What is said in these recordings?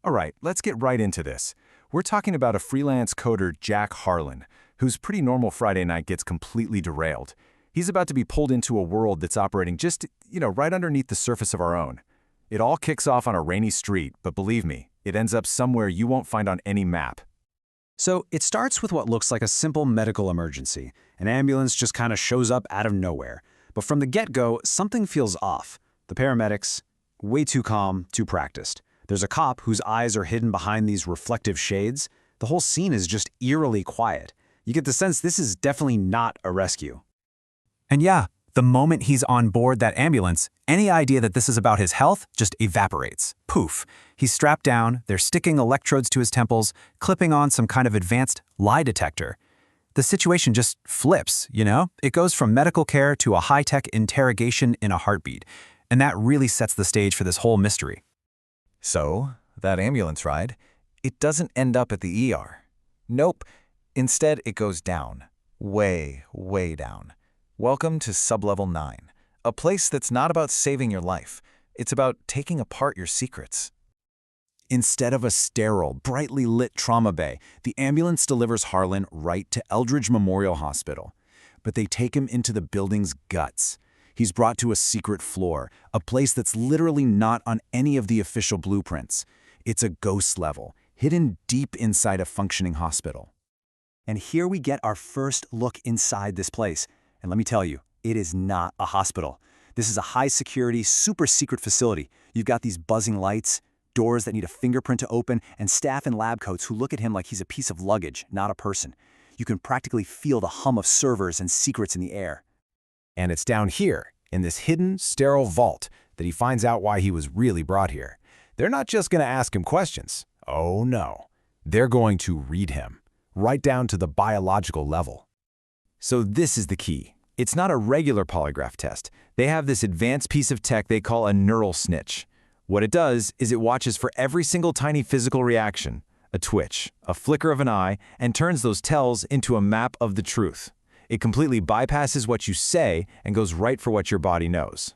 All right, let's get right into this. We're talking about a freelance coder, Jack Harlan, whose pretty normal Friday night gets completely derailed. He's about to be pulled into a world that's operating just, right underneath the surface of our own. It all kicks off on a rainy street, but believe me, it ends up somewhere you won't find on any map. So it starts with what looks like a simple medical emergency. An ambulance just kind of shows up out of nowhere. But from the get-go, something feels off. The paramedics, way too calm, too practiced. There's a cop whose eyes are hidden behind these reflective shades. The whole scene is just eerily quiet. You get the sense this is definitely not a rescue. And yeah, the moment he's on board that ambulance, any idea that this is about his health just evaporates. Poof. He's strapped down, they're sticking electrodes to his temples, clipping on some kind of advanced lie detector. The situation just flips, It goes from medical care to a high-tech interrogation in a heartbeat. And that really sets the stage for this whole mystery. So, that ambulance ride, it doesn't end up at the ER. Nope. Instead, it goes down. Way, way down. Welcome to Sublevel 9, a place that's not about saving your life. It's about taking apart your secrets. Instead of a sterile, brightly lit trauma bay, the ambulance delivers Harlan right to Eldridge Memorial Hospital. But they take him into the building's guts. He's brought to a secret floor, a place that's literally not on any of the official blueprints. It's a ghost level, hidden deep inside a functioning hospital. And here we get our first look inside this place. And let me tell you, it is not a hospital. This is a high-security, super-secret facility. You've got these buzzing lights, doors that need a fingerprint to open, and staff in lab coats who look at him like he's a piece of luggage, not a person. You can practically feel the hum of servers and secrets in the air. And it's down here, in this hidden, sterile vault, that he finds out why he was really brought here. They're not just going to ask him questions. Oh no. They're going to read him, right down to the biological level. So this is the key. It's not a regular polygraph test. They have this advanced piece of tech they call a neural snitch. What it does is it watches for every single tiny physical reaction, a twitch, a flicker of an eye, and turns those tells into a map of the truth. It completely bypasses what you say and goes right for what your body knows.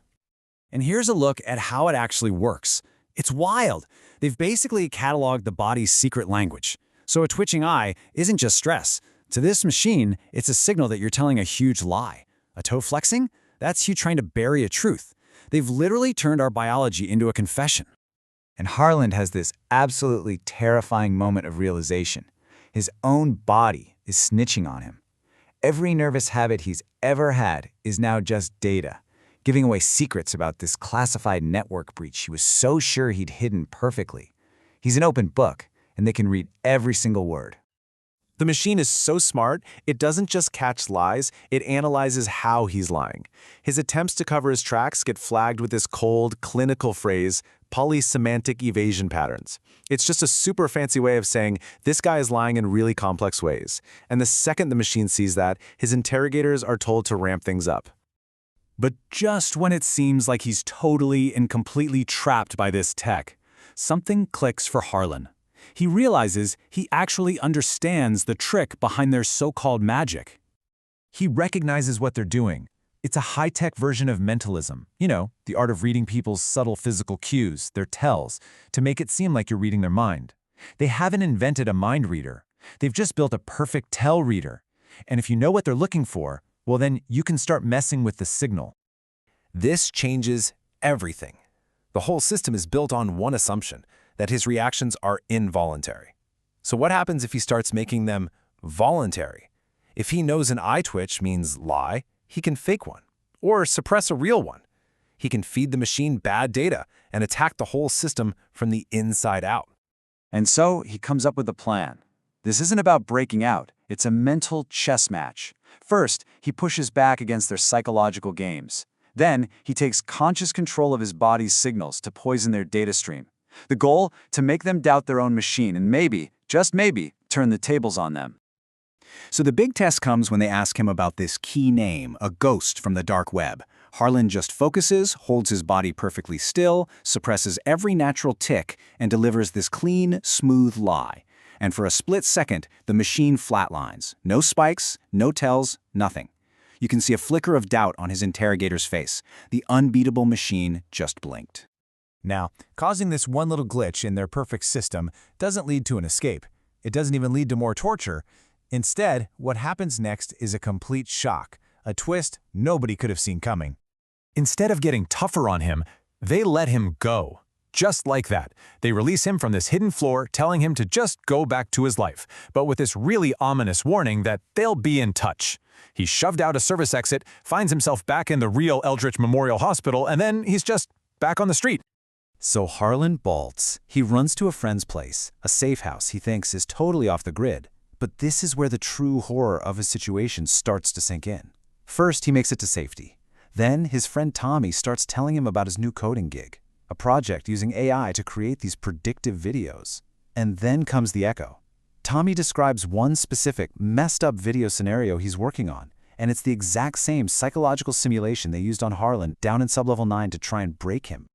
And here's a look at how it actually works. It's wild. They've basically cataloged the body's secret language. So a twitching eye isn't just stress. To this machine, it's a signal that you're telling a huge lie. A toe flexing? That's you trying to bury a truth. They've literally turned our biology into a confession. And Harlan has this absolutely terrifying moment of realization. His own body is snitching on him. Every nervous habit he's ever had is now just data, giving away secrets about this classified network breach he was so sure he'd hidden perfectly. He's an open book, and they can read every single word. The machine is so smart, it doesn't just catch lies, it analyzes how he's lying. His attempts to cover his tracks get flagged with this cold, clinical phrase, polysemantic evasion patterns. It's just a super fancy way of saying, this guy is lying in really complex ways. And the second the machine sees that, his interrogators are told to ramp things up. But just when it seems like he's totally and completely trapped by this tech, something clicks for Harlan. He realizes he actually understands the trick behind their so-called magic. He recognizes what they're doing. It's a high-tech version of mentalism. The art of reading people's subtle physical cues, their tells, to make it seem like you're reading their mind. They haven't invented a mind reader. They've just built a perfect tell reader. And if you know what they're looking for, well then you can start messing with the signal. This changes everything. The whole system is built on one assumption, that his reactions are involuntary. So what happens if he starts making them voluntary? If he knows an eye twitch means lie, he can fake one, or suppress a real one. He can feed the machine bad data and attack the whole system from the inside out. And so he comes up with a plan. This isn't about breaking out, it's a mental chess match. First, he pushes back against their psychological games. Then, he takes conscious control of his body's signals to poison their data stream. The goal? To make them doubt their own machine and maybe, just maybe, turn the tables on them. So the big test comes when they ask him about this key name, a ghost from the dark web. Harlan just focuses, holds his body perfectly still, suppresses every natural tick, and delivers this clean, smooth lie. And for a split second, the machine flatlines. No spikes, no tells, nothing. You can see a flicker of doubt on his interrogator's face. The unbeatable machine just blinked. Now, causing this one little glitch in their perfect system doesn't lead to an escape. It doesn't even lead to more torture. Instead, what happens next is a complete shock, a twist nobody could have seen coming. Instead of getting tougher on him, they let him go. Just like that, they release him from this hidden floor, telling him to just go back to his life, but with this really ominous warning that they'll be in touch. He's shoved out a service exit, finds himself back in the real Eldritch Memorial Hospital, and then he's just back on the street. So Harlan bolts. He runs to a friend's place, a safe house he thinks is totally off the grid. But this is where the true horror of his situation starts to sink in. First, he makes it to safety. Then, his friend Tommy starts telling him about his new coding gig, a project using AI to create these predictive videos. And then comes the echo. Tommy describes one specific, messed up video scenario he's working on, and it's the exact same psychological simulation they used on Harlan down in Sublevel 9 to try and break him.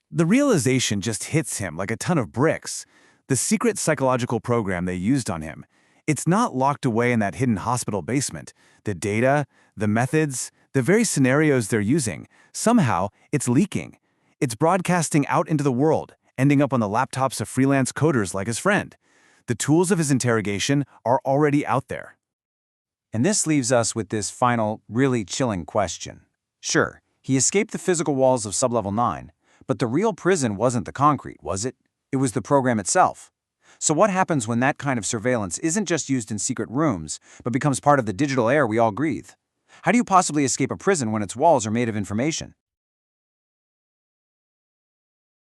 The realization just hits him like a ton of bricks. The secret psychological program they used on him, it's not locked away in that hidden hospital basement. The data, the methods, the very scenarios they're using, somehow it's leaking. It's broadcasting out into the world, ending up on the laptops of freelance coders like his friend. The tools of his interrogation are already out there. And this leaves us with this final, really chilling question. Sure, he escaped the physical walls of Sublevel 9, but the real prison wasn't the concrete, was it? It was the program itself. So what happens when that kind of surveillance isn't just used in secret rooms, but becomes part of the digital air we all breathe? How do you possibly escape a prison when its walls are made of information?